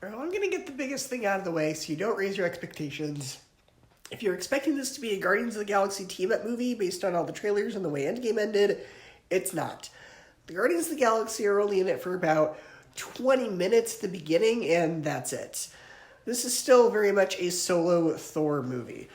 Well, I'm going to get the biggest thing out of the way so you don't raise your expectations. If you're expecting this to be a Guardians of the Galaxy team-up movie based on all the trailers and the way Endgame ended, it's not. The Guardians of the Galaxy are only in it for about 20 minutes at the beginning, and that's it. This is still very much a solo Thor movie.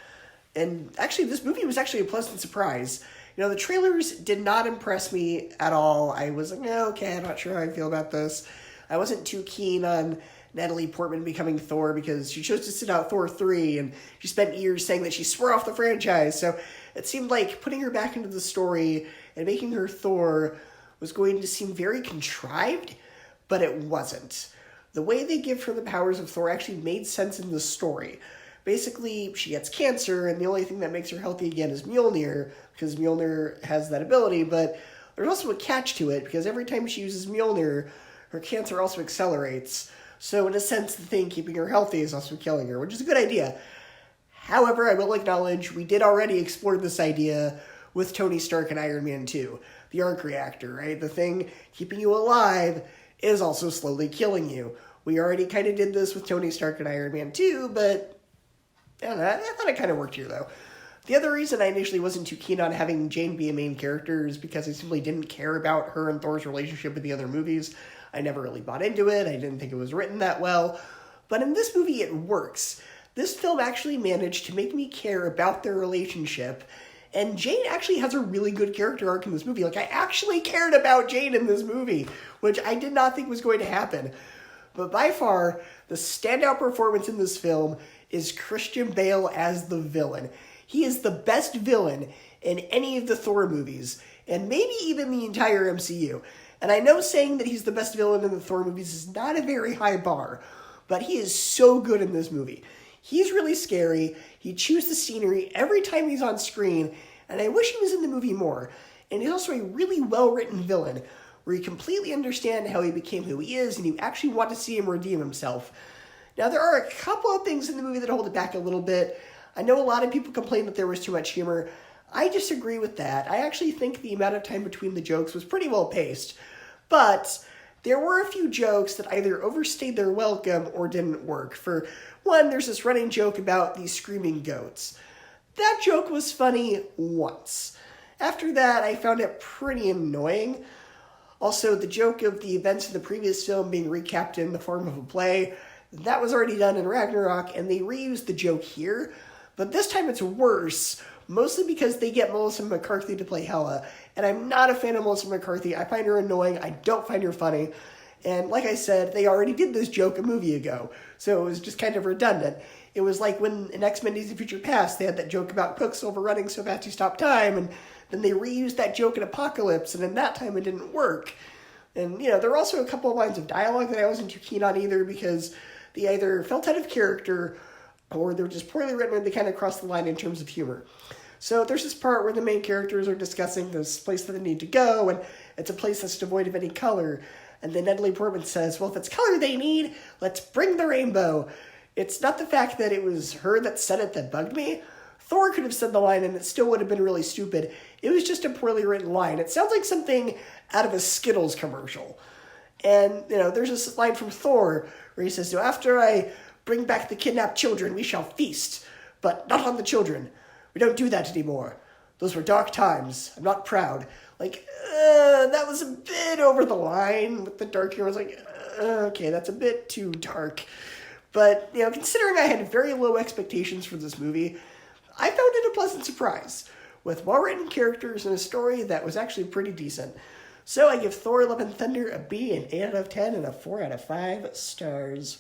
And actually, this movie was actually a pleasant surprise. You know, the trailers did not impress me at all. I was like, no, okay, I'm not sure how I feel about this. I wasn't too keen on Natalie Portman becoming Thor because she chose to sit out Thor 3, and she spent years saying that she swore off the franchise. So it seemed like putting her back into the story and making her Thor was going to seem very contrived, but it wasn't. The way they give her the powers of Thor actually made sense in the story. Basically, she gets cancer, and the only thing that makes her healthy again is Mjolnir, because Mjolnir has that ability, but there's also a catch to it, because every time she uses Mjolnir, her cancer also accelerates. So in a sense, the thing keeping her healthy is also killing her, which is a good idea. However, I will acknowledge we did already explore this idea with Tony Stark and Iron Man 2. The arc reactor, right? The thing keeping you alive is also slowly killing you. We already kind of did this with Tony Stark and Iron Man 2, but I don't know, I thought it kind of worked here, though. The other reason I initially wasn't too keen on having Jane be a main character is because I simply didn't care about her and Thor's relationship with the other movies. I never really bought into it. I didn't think it was written that well. But in this movie, it works. This film actually managed to make me care about their relationship. And Jane actually has a really good character arc in this movie. Like, I actually cared about Jane in this movie, which I did not think was going to happen. But by far, the standout performance in this film is Christian Bale as the villain. He is the best villain in any of the Thor movies, and maybe even the entire MCU. And I know saying that he's the best villain in the Thor movies is not a very high bar, but he is so good in this movie. He's really scary. He chews the scenery every time he's on screen, and I wish he was in the movie more. And he's also a really well-written villain, where you completely understand how he became who he is, and you actually want to see him redeem himself. Now, there are a couple of things in the movie that hold it back a little bit. I know a lot of people complain that there was too much humor. I disagree with that. I actually think the amount of time between the jokes was pretty well paced. But there were a few jokes that either overstayed their welcome or didn't work. For one, there's this running joke about these screaming goats. That joke was funny once. After that, I found it pretty annoying. Also, the joke of the events of the previous film being recapped in the form of a play, that was already done in Ragnarok, and they reused the joke here. But this time it's worse, mostly because they get Melissa McCarthy to play Hela. And I'm not a fan of Melissa McCarthy. I find her annoying. I don't find her funny. And like I said, they already did this joke a movie ago. So it was just kind of redundant. It was like when in X-Men Days of Future Past, they had that joke about Quicksilver running so fast he stopped time. And then they reused that joke in Apocalypse. And in that time, it didn't work. And, you know, there were also a couple of lines of dialogue that I wasn't too keen on either because they either felt out of character or they were just poorly written and they kind of crossed the line in terms of humor. So there's this part where the main characters are discussing this place that they need to go, and it's a place that's devoid of any color. And then Natalie Portman says, well, if it's color they need, let's bring the rainbow. It's not the fact that it was her that said it that bugged me. Thor could have said the line and it still would have been really stupid. It was just a poorly written line. It sounds like something out of a Skittles commercial. And, you know, there's this line from Thor where he says, so after I bring back the kidnapped children, we shall feast, but not on the children. We don't do that anymore. Those were dark times. I'm not proud. Like, that was a bit over the line with the dark humor. I was like, okay, that's a bit too dark. But, you know, considering I had very low expectations for this movie, I found it a pleasant surprise, with well-written characters and a story that was actually pretty decent. So I give Thor Love and Thunder a B, an 8 out of 10, and a 4 out of 5 stars.